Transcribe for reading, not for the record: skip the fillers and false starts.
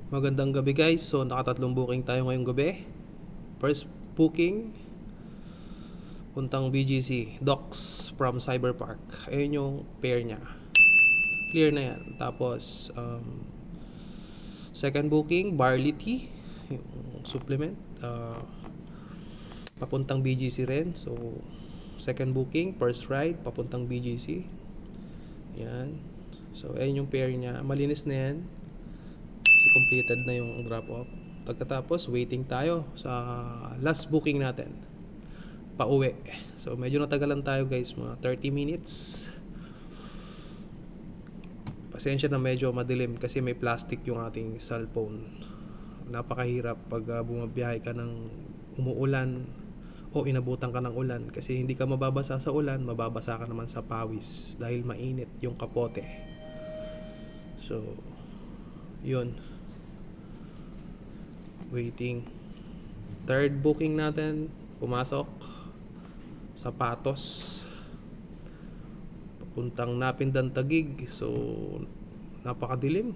Magandang gabi guys. So nakatatlong booking tayo ngayong gabi. First booking, puntang BGC, Docks from Cyberpark. Ayun yung pair niya. Clear na yan. Tapos second booking, barley tea, yung supplement, papuntang BGC rin. So second booking, first ride, papuntang BGC. Yan. So ayun yung pair niya. Malinis na yan. Kasi completed na yung drop off. Pagkatapos waiting tayo sa last booking natin, pauwi. So medyo natagalan tayo guys, mga 30 minutes. Pasensya na, medyo madilim kasi may plastic yung ating cellphone. Napakahirap pag bumabiyahe ka ng umuulan o inabutan ka ng ulan, kasi hindi ka mababasa sa ulan, mababasa ka naman sa pawis dahil mainit yung kapote. So yun, waiting. Third booking natin, pumasok, sapatos, papuntang Napindan Taguig. So napakadilim.